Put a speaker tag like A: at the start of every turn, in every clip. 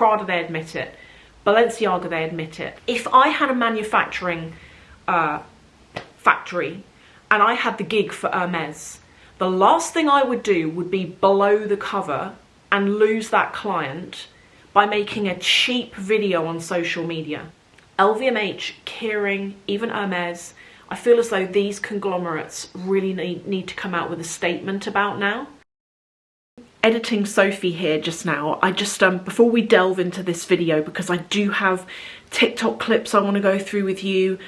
A: Prada, they admit it. Balenciaga, they admit it. If I had a manufacturing factory and I had the gig for Hermes, the last thing I would do would be blow the cover and lose that client by making a cheap video on social media. LVMH, Kering, even Hermes, I feel as though these conglomerates really need to come out with a statement about now. Editing Sophie here just now, I just, before we delve into this video, because I do have TikTok clips I want to go through with you,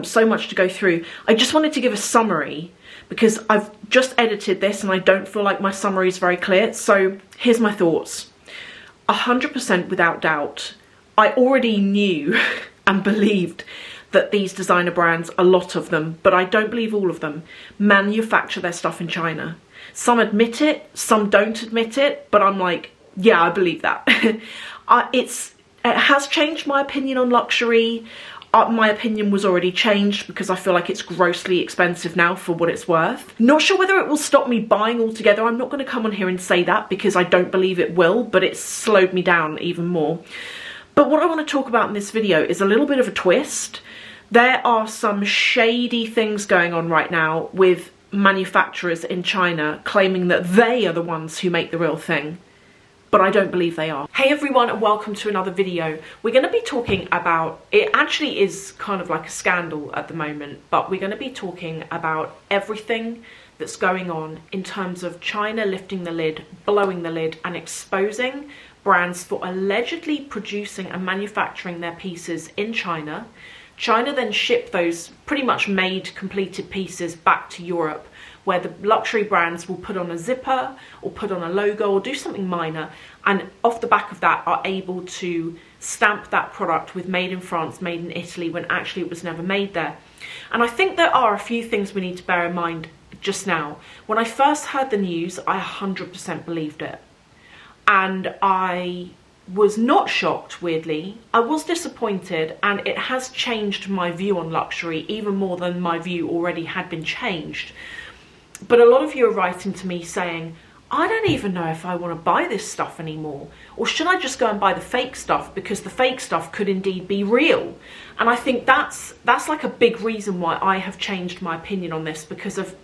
A: so much to go through, I just wanted to give a summary because I've just edited this and I don't feel like my summary is very clear. So here's my thoughts. 100% without doubt, I already knew and believed that these designer brands, a lot of them, but I don't believe all of them, manufacture their stuff in China. Some admit it, some don't admit it, but I'm like, yeah, I believe that. It has changed my opinion on luxury. My opinion was already changed because I feel like it's grossly expensive now for what it's worth. Not sure whether it will stop me buying altogether. I'm not going to come on here and say that because I don't believe it will, but it's slowed me down even more. But what I want to talk about in this video is a little bit of a twist. There are some shady things going on right now with manufacturers in China claiming that they are the ones who make the real thing, but I don't believe they are. Hey everyone, and welcome to another video. We're going to be talking about, it actually is kind of like a scandal at the moment, but we're going to be talking about everything that's going on in terms of China lifting the lid, blowing the lid, and exposing brands for allegedly producing and manufacturing their pieces in China. China then shipped those pretty much made, completed pieces back to Europe, where the luxury brands will put on a zipper or put on a logo or do something minor, and off the back of that are able to stamp that product with made in France, made in Italy, when actually it was never made there. And I think there are a few things we need to bear in mind just now. When I first heard the news, I 100% believed it. And I was not shocked, weirdly. I was disappointed, and it has changed my view on luxury even more than my view already had been changed. But a lot of you are writing to me saying, I don't even know if I want to buy this stuff anymore, or should I just go and buy the fake stuff because the fake stuff could indeed be real? And I think that's like a big reason why I have changed my opinion on this, because of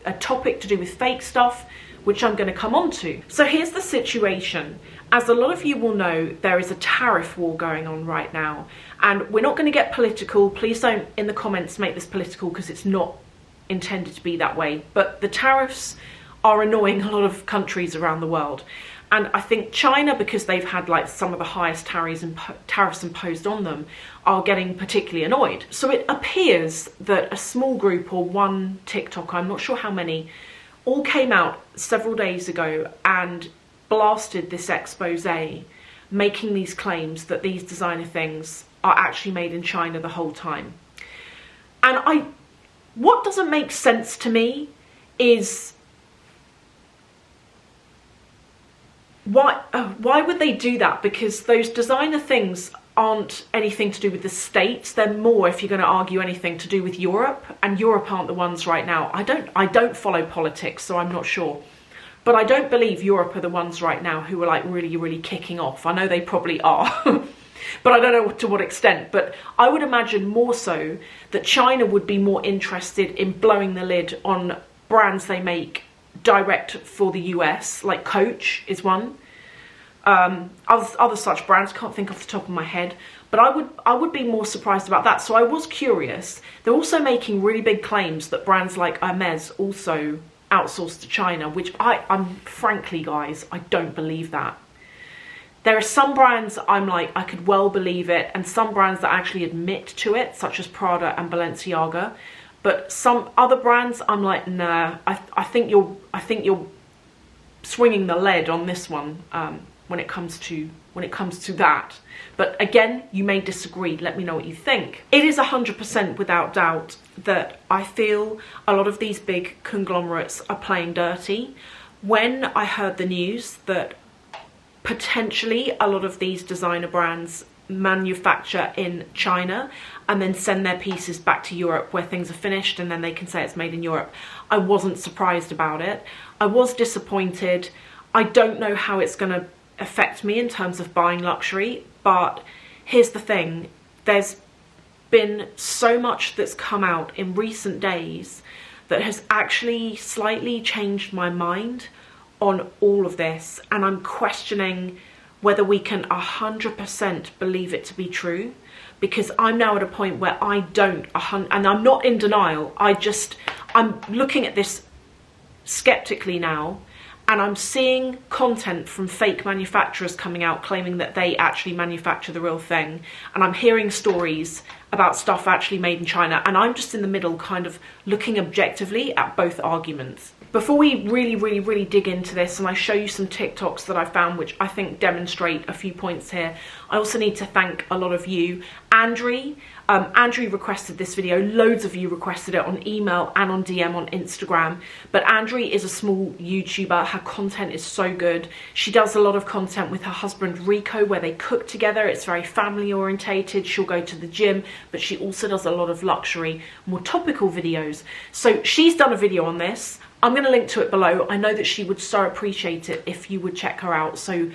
A: a topic to do with fake stuff, which I'm going to come on to. So here's the situation. As a lot of you will know, there is a tariff war going on right now, and we're not going to get political. Please don't in the comments make this political, because it's not intended to be that way. But the tariffs are annoying a lot of countries around the world, and I think China, because they've had like some of the highest tariffs imposed on them, are getting particularly annoyed. So it appears that a small group, or one TikTok, I'm not sure how many, all came out several days ago and blasted this expose, making these claims that these designer things are actually made in China the whole time. And what doesn't make sense to me is why would they do that? Because those designer things aren't anything to do with the States. They're more, if you're going to argue anything, to do with Europe, and Europe aren't the ones right now. I don't follow politics, so I'm not sure. But I don't believe Europe are the ones right now who are like really, really kicking off. I know they probably are, but I don't know to what extent. But I would imagine more so that China would be more interested in blowing the lid on brands they make direct for the US, like Coach is one. Other such brands, can't think off the top of my head, but I would be more surprised about that. So I was curious. They're also making really big claims that brands like Hermes also outsourced to China, which I'm frankly, guys, I don't believe that. There are some brands I'm like, I could well believe it, and some brands that actually admit to it, such as Prada and Balenciaga. But some other brands, I'm like, nah. I think you're swinging the lead on this one when it comes to that. But again, you may disagree. Let me know what you think. It is 100% without doubt that I feel a lot of these big conglomerates are playing dirty. When I heard the news that potentially a lot of these designer brands manufacture in China and then send their pieces back to Europe where things are finished, and then they can say it's made in Europe, I wasn't surprised about it. I was disappointed. I don't know how it's going to affect me in terms of buying luxury, but here's the thing, there's been so much that's come out in recent days that has actually slightly changed my mind on all of this, and I'm questioning whether we can 100% believe it to be true, because I'm now at a point where I don't, and I'm not in denial, I'm looking at this skeptically now, and I'm seeing content from fake manufacturers coming out claiming that they actually manufacture the real thing, and I'm hearing stories about stuff actually made in China, and I'm just in the middle kind of looking objectively at both arguments. Before we really dig into this and I show you some TikToks that I found which I think demonstrate a few points here, I also need to thank a lot of you. Andri requested this video, loads of you requested it on email and on DM on Instagram, but Andri is a small YouTuber, her content is so good. She does a lot of content with her husband Rico where they cook together, it's very family orientated, she'll go to the gym, but she also does a lot of luxury, more topical videos. So she's done a video on this. I'm going to link to it below. I know that she would so appreciate it if you would check her out, so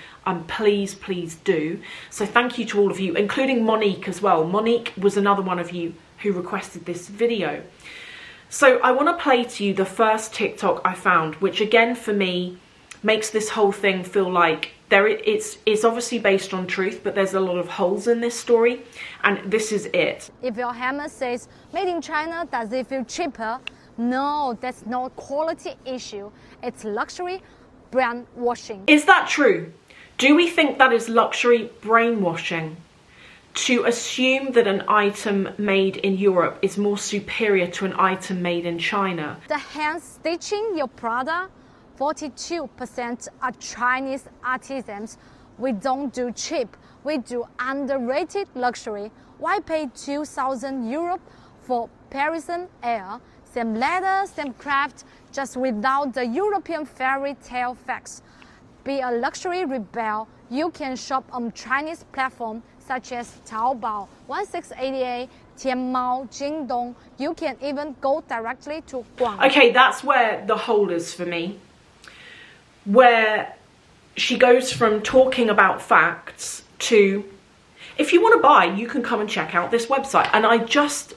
A: please do. So thank you to all of you, including Monique as well. Monique was another one of you who requested this video. So I want to play to you the first TikTok I found, which again for me makes this whole thing feel like it's obviously based on truth, but there's a lot of holes in this story, and this is it.
B: If your HERMES says made in China, does it feel cheaper? No, that's not a quality issue. It's luxury brand washing.
A: Is that true? Do we think that is luxury brainwashing? To assume that an item made in Europe is more superior to an item made in China?
B: The hand stitching your product, 42% are Chinese artisans. We don't do cheap, we do underrated luxury. Why pay 2,000 euro for Parisian air? Same leather, same craft, just without the European fairy tale facts. Be a luxury rebel, you can shop on Chinese platforms such as Taobao, 1688, Tianmao, Jingdong. You can even go directly to Guang.
A: Okay, that's where the hole is for me. Where she goes from talking about facts to, if you want to buy, you can come and check out this website. And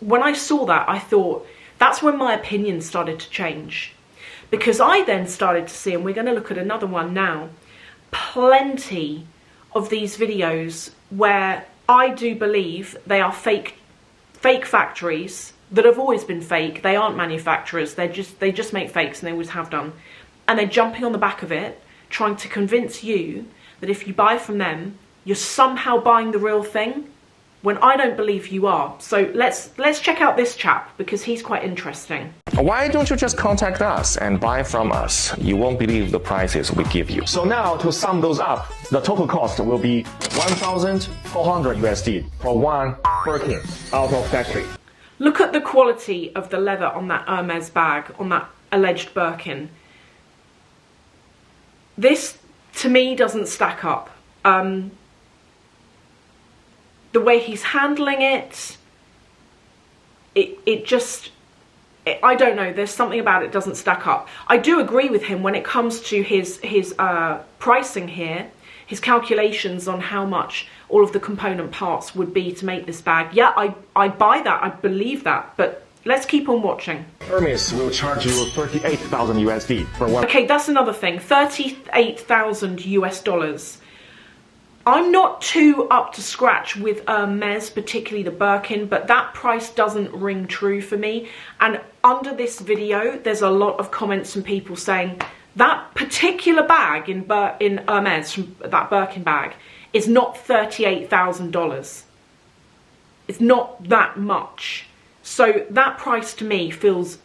A: when I saw that, I thought, that's when my opinion started to change, because I then started to see, and we're going to look at another one now, plenty of these videos where I do believe they are fake factories that have always been fake. They aren't manufacturers, they just make fakes, and they always have done, and they're jumping on the back of it, trying to convince you that if you buy from them, you're somehow buying the real thing, when I don't believe you are. So let's check out this chap, because he's quite interesting.
C: Why don't you just contact us and buy from us? You won't believe the prices we give you. So now to sum those up, the total cost will be 1,400 USD for one Birkin out of factory.
A: Look at the quality of the leather on that Hermes bag, on that alleged Birkin. This, to me, doesn't stack up. The way he's handling it, I don't know, there's something about it doesn't stack up. I do agree with him when it comes to his pricing here, his calculations on how much all of the component parts would be to make this bag. Yeah, I buy that, I believe that, but let's keep on watching.
C: Hermes will charge you 38,000 USD for one.
A: Okay, that's another thing, 38,000 US dollars. I'm not too up to scratch with Hermes, particularly the Birkin, but that price doesn't ring true for me. And under this video, there's a lot of comments from people saying that particular bag in Hermes, that Birkin bag, is not $38,000. It's not that much. So that price to me feels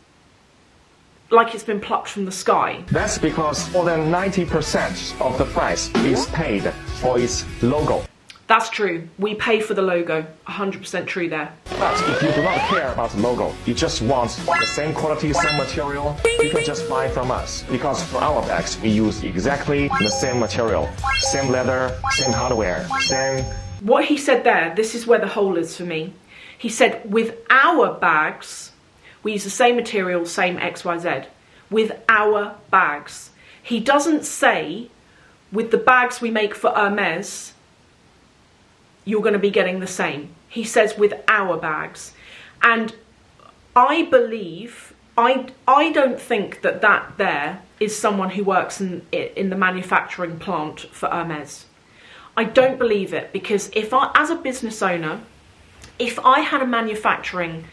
A: like it's been plucked from the sky.
C: That's because more than 90% of the price is paid for its logo.
A: That's true. We pay for the logo. 100% true there.
C: But if you do not care about the logo, you just want the same quality, same material, you can just buy from us. Because for our bags, we use exactly the same material, same leather, same hardware, same...
A: What he said there, this is where the hole is for me. He said, with our bags, we use the same material, same XYZ. With our bags. He doesn't say with the bags we make for Hermes, you're going to be getting the same. He says with our bags. And I believe, I don't think that there is someone who works in the manufacturing plant for Hermes. I don't believe it, because if I, as a business owner, if I had a manufacturing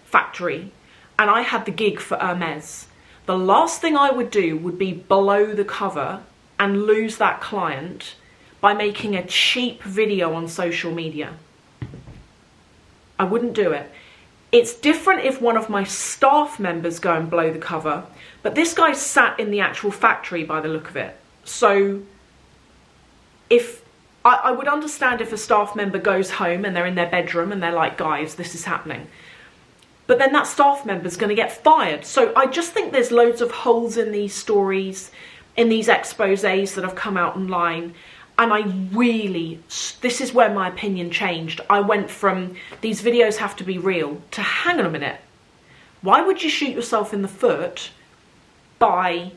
A: factory and I had the gig for Hermes, the last thing I would do would be blow the cover and lose that client by making a cheap video on social media. I wouldn't do it. It's different if one of my staff members go and blow the cover, but this guy sat in the actual factory by the look of it. So if I would understand if a staff member goes home and they're in their bedroom and they're like, guys, this is happening. But then that staff member's going to get fired. So I just think there's loads of holes in these stories, in these exposés that have come out online. And I really, this is where my opinion changed. I went from these videos have to be real to hang on a minute. Why would you shoot yourself in the foot by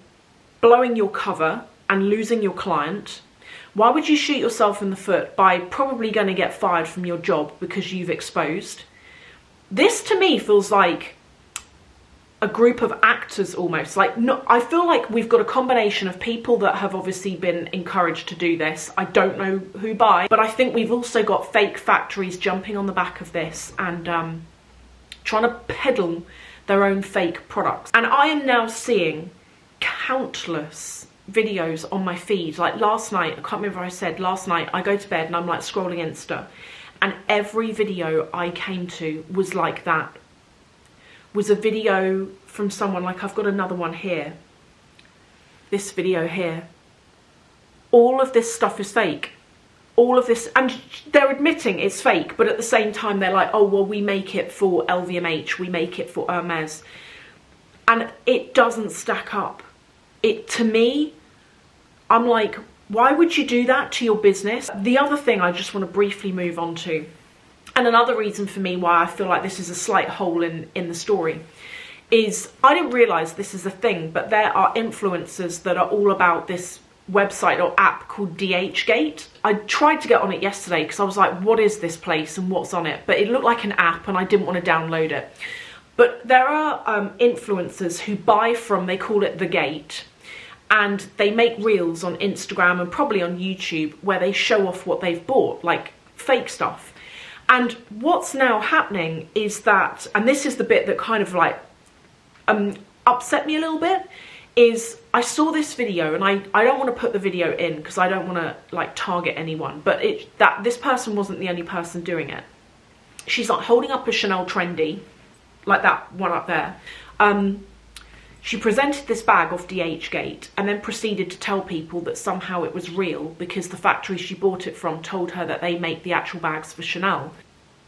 A: blowing your cover and losing your client? Why would you shoot yourself in the foot by probably going to get fired from your job because you've exposed? This to me feels like a group of actors almost. Like, no, I feel like we've got a combination of people that have obviously been encouraged to do this. I don't know who by, but I think we've also got fake factories jumping on the back of this and trying to peddle their own fake products. And I am now seeing countless videos on my feed. Like last night, I can't remember what I said, last night I go to bed and I'm like scrolling Insta, and every video I came to was like that. Was a video from someone, like I've got another one here, this video here. All of this stuff is fake. All of this, and they're admitting it's fake, but at the same time they're like, oh well, we make it for LVMH, we make it for Hermes, and it doesn't stack up. It, to me, I'm like, why would you do that to your business? The other thing I just want to briefly move on to, and another reason for me why I feel like this is a slight hole in the story, is I didn't realise this is a thing, but there are influencers that are all about this website or app called DHgate. I tried to get on it yesterday because I was like, what is this place and what's on it? But it looked like an app and I didn't want to download it. But there are influencers who buy from, they call it The Gate, and they make reels on Instagram and probably on YouTube where they show off what they've bought, like fake stuff. And what's now happening is that, and this is the bit that kind of like upset me a little bit, is I saw this video, and I don't want to put the video in because I don't want to like target anyone, but this person wasn't the only person doing it. She's like holding up a Chanel trendy, like that one up there. She presented this bag off DHgate and then proceeded to tell people that somehow it was real because the factory she bought it from told her that they make the actual bags for Chanel.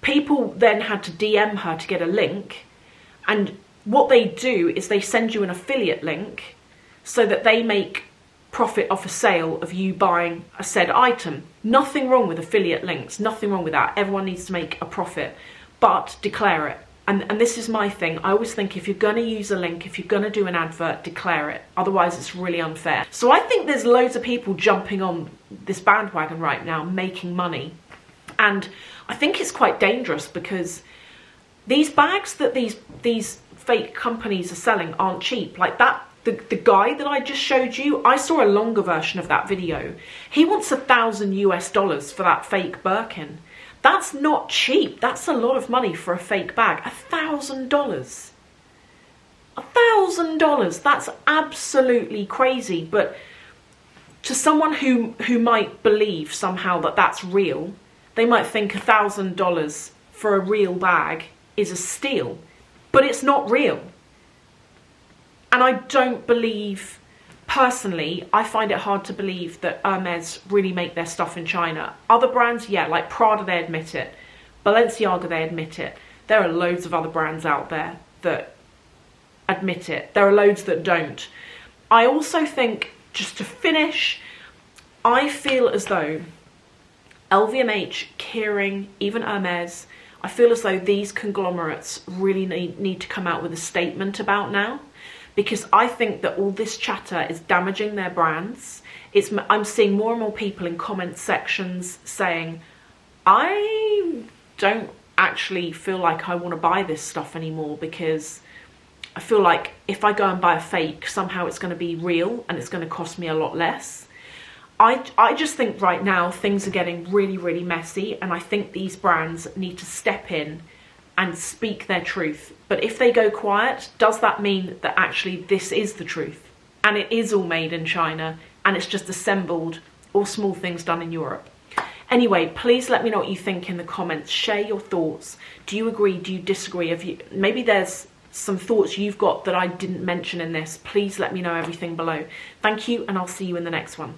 A: People then had to DM her to get a link, and what they do is they send you an affiliate link so that they make profit off a sale of you buying a said item. Nothing wrong with affiliate links, nothing wrong with that. Everyone needs to make a profit, but declare it. And this is my thing. I always think if you're going to use a link, if you're going to do an advert, declare it. Otherwise, it's really unfair. So I think there's loads of people jumping on this bandwagon right now, making money. And I think it's quite dangerous because these bags that these fake companies are selling aren't cheap. Like that, the guy that I just showed you, I saw a longer version of that video. He wants $1,000 US for that fake Birkin. That's not cheap. That's a lot of money for a fake bag. $1,000. $1,000. That's absolutely crazy. But to someone who might believe somehow that that's real, they might think $1,000 for a real bag is a steal. But it's not real. And I don't believe, personally, I find it hard to believe that Hermes really make their stuff in China. Other brands, yeah, like Prada, they admit it. Balenciaga, they admit it. There are loads of other brands out there that admit it. There are loads that don't. I also think, just to finish, I feel as though LVMH, Kering, even Hermes, I feel as though these conglomerates really need to come out with a statement about now. Because I think that all this chatter is damaging their brands. I'm seeing more and more people in comment sections saying, I don't actually feel like I want to buy this stuff anymore, because I feel like if I go and buy a fake, somehow it's going to be real and it's going to cost me a lot less. I just think right now things are getting really, really messy, and I think these brands need to step in and speak their truth. But if they go quiet, does that mean that actually this is the truth and it is all made in China and it's just assembled, or small things done in Europe? Anyway, please let me know what you think in the comments. Share your thoughts. Do you agree? Do you disagree? Maybe there's some thoughts you've got that I didn't mention in this. Please let me know everything below. Thank you, and I'll see you in the next one.